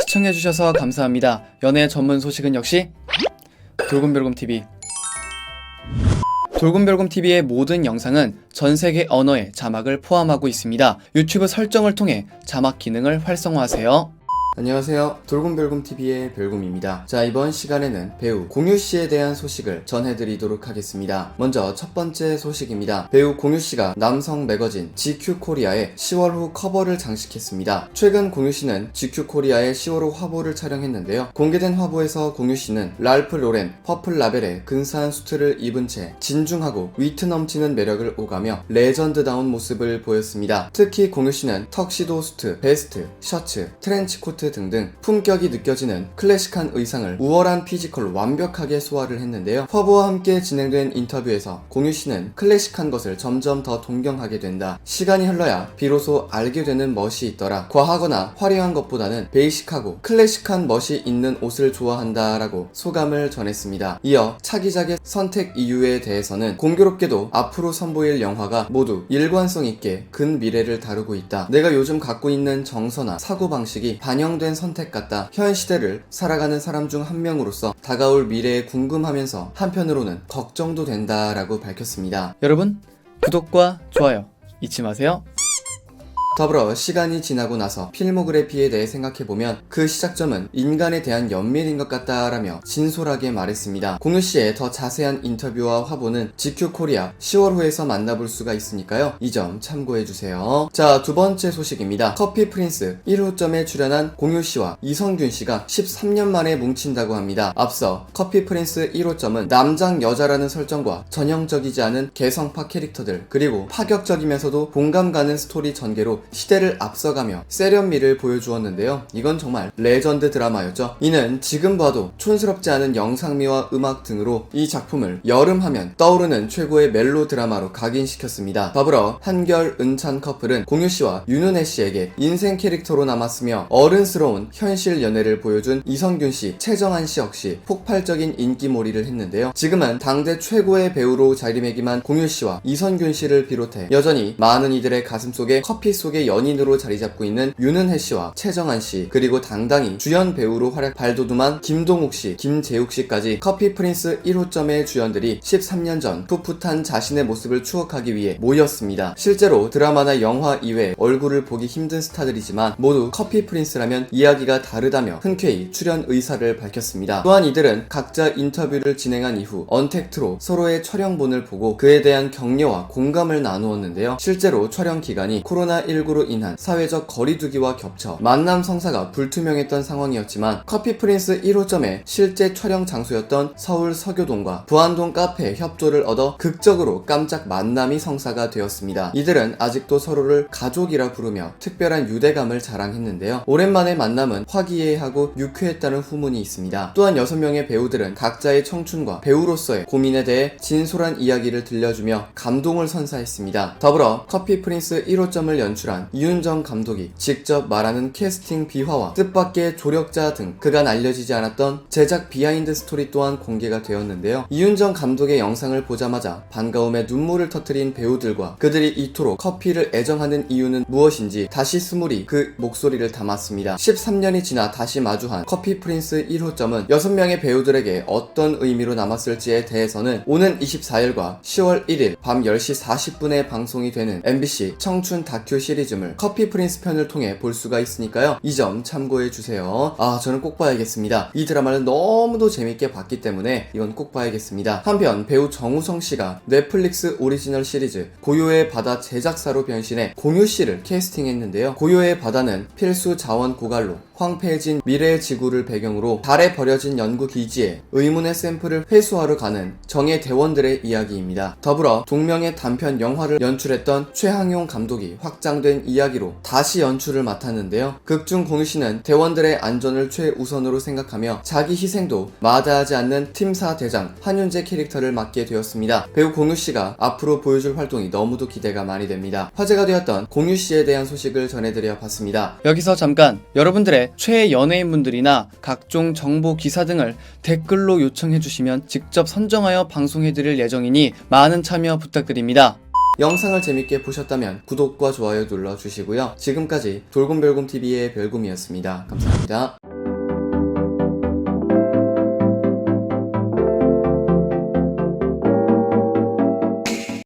시청해주셔서 감사합니다. 연애 전문 소식은 역시 돌곰별곰TV. 돌곰별곰TV의 모든 영상은 전세계 언어의 자막을 포함하고 있습니다. 유튜브 설정을 통해 자막 기능을 활성화하세요. 안녕하세요. 돌곰별곰TV의 별곰입니다. 자, 이번 시간에는 배우 공유씨에 대한 소식을 전해드리도록 하겠습니다. 먼저 첫 번째 소식입니다. 배우 공유씨가 남성 매거진 GQ코리아의 10월 후 커버를 장식했습니다. 최근 공유씨는 GQ코리아의 10월 후 화보를 촬영했는데요. 공개된 화보에서 공유씨는 랄프 로렌 퍼플 라벨의 근사한 수트를 입은 채 진중하고 위트 넘치는 매력을 오가며 레전드다운 모습을 보였습니다. 특히 공유씨는 턱시도 수트, 베스트, 셔츠, 트렌치코트 등등 품격이 느껴지는 클래식한 의상을 우월한 피지컬로 완벽하게 소화를 했는데요. 화보와 함께 진행된 인터뷰에서 공유씨는 클래식한 것을 점점 더 동경하게 된다. 시간이 흘러야 비로소 알게 되는 멋이 있더라. 과하거나 화려한 것보다는 베이식하고 클래식한 멋이 있는 옷을 좋아한다 라고 소감을 전했습니다. 이어 차기작의 선택 이유에 대해서는 공교롭게도 앞으로 선보일 영화가 모두 일관성 있게 근미래를 다루고 있다. 내가 요즘 갖고 있는 정서나 사고방식이 반영된 선택 같다. 현 시대를 살아가는 사람 중 한 명으로서 다가올 미래에 궁금하면서 한편으로는 걱정도 된다 라고 밝혔습니다. 여러분, 구독과 좋아요 잊지 마세요. 더불어 시간이 지나고 나서 필모그래피에 대해 생각해보면 그 시작점은 인간에 대한 연민인 것 같다라며 진솔하게 말했습니다. 공유씨의 더 자세한 인터뷰와 화보는 GQ코리아 10월 후에서 만나볼 수가 있으니까요. 이 점 참고해주세요. 자, 두 번째 소식입니다. 커피 프린스 1호점에 출연한 공유씨와 이성균씨가 13년 만에 뭉친다고 합니다. 앞서 커피 프린스 1호점은 남장 여자라는 설정과 전형적이지 않은 개성파 캐릭터들 그리고 파격적이면서도 공감 가는 스토리 전개로 시대를 앞서가며 세련미를 보여주었는데요. 이건 정말 레전드 드라마였죠. 이는 지금 봐도 촌스럽지 않은 영상미와 음악 등으로 이 작품을 여름하면 떠오르는 최고의 멜로 드라마로 각인시켰습니다. 더불어 한결 은찬 커플은 공유씨와 윤은혜씨에게 인생 캐릭터로 남았으며 어른스러운 현실 연애를 보여준 이성균씨, 최정한씨 역시 폭발적인 인기몰이를 했는데요. 지금은 당대 최고의 배우로 자리매김한 공유씨와 이성균씨를 비롯해 여전히 많은 이들의 가슴속에 커피 속에 연인으로 자리잡고 있는 윤은혜씨와 최정한씨 그리고 당당히 주연 배우로 활약 발돋움한 김동욱씨, 김재욱씨까지 커피 프린스 1호점의 주연들이 13년 전 풋풋한 자신의 모습을 추억하기 위해 모였습니다. 실제로 드라마나 영화 이외에 얼굴을 보기 힘든 스타들이지만 모두 커피 프린스라면 이야기가 다르다며 흔쾌히 출연 의사를 밝혔습니다. 또한 이들은 각자 인터뷰를 진행한 이후 언택트로 서로의 촬영본을 보고 그에 대한 격려와 공감을 나누었는데요. 실제로 촬영 기간이 코로나19로 인한 사회적 거리두기와 겹쳐 만남 성사가 불투명했던 상황이었지만 커피 프린스 1호점의 실제 촬영 장소였던 서울 서교동과 부안동 카페의 협조를 얻어 극적으로 깜짝 만남이 성사가 되었습니다. 이들은 아직도 서로를 가족이라 부르며 특별한 유대감을 자랑했는데요. 오랜만의 만남은 화기애애하고 유쾌했다는 후문이 있습니다. 또한 6명의 배우들은 각자의 청춘과 배우로서의 고민에 대해 진솔한 이야기를 들려주며 감동을 선사했습니다. 더불어 커피 프린스 1호점을 연출한 이윤정 감독이 직접 말하는 캐스팅 비화와 뜻밖의 조력자 등 그간 알려지지 않았던 제작 비하인드 스토리 또한 공개가 되었는데요. 이윤정 감독의 영상을 보자마자 반가움에 눈물을 터뜨린 배우들과 그들이 이토록 커피를 애정하는 이유는 무엇인지 다시 스물이 그 목소리를 담았습니다. 13년이 지나 다시 마주한 커피 프린스 1호점은 6명의 배우들에게 어떤 의미로 남았을지에 대해서는 오는 24일과 10월 1일 밤 10시 40분에 방송이 되는 MBC 청춘 다큐 시리즈물 커피 프린스 편을 통해 볼 수가 있으니까요. 이 점 참고해주세요. 저는 꼭 봐야겠습니다. 이 드라마를 너무도 재밌게 봤기 때문에 이건 꼭 봐야겠습니다. 한편 배우 정우성씨가 넷플릭스 오리지널 시리즈 고요의 바다 제작사로 변신해 공유씨를 캐스팅했는데요. 고요의 바다는 필수 자원 고갈로 황폐해진 미래의 지구를 배경으로 달에 버려진 연구 기지에 의문의 샘플을 회수하러 가는 정예 대원들의 이야기입니다. 더불어 동명의 단편 영화를 연출했던 최항용 감독이 확장된 이야기로 다시 연출을 맡았는데요. 극중 공유씨는 대원들의 안전을 최우선으로 생각하며 자기 희생도 마다하지 않는 팀사 대장 한윤재 캐릭터를 맡게 되었습니다. 배우 공유씨가 앞으로 보여줄 활동이 너무도 기대가 많이 됩니다. 화제가 되었던 공유씨에 대한 소식을 전해드려 봤습니다. 여기서 잠깐 여러분들의 최애 연예인분들이나 각종 정보 기사 등을 댓글로 요청해주시면 직접 선정하여 방송해드릴 예정이니 많은 참여 부탁드립니다. 영상을 재밌게 보셨다면 구독과 좋아요 눌러주시고요. 지금까지 돌곰별곰TV의 별곰이었습니다. 감사합니다.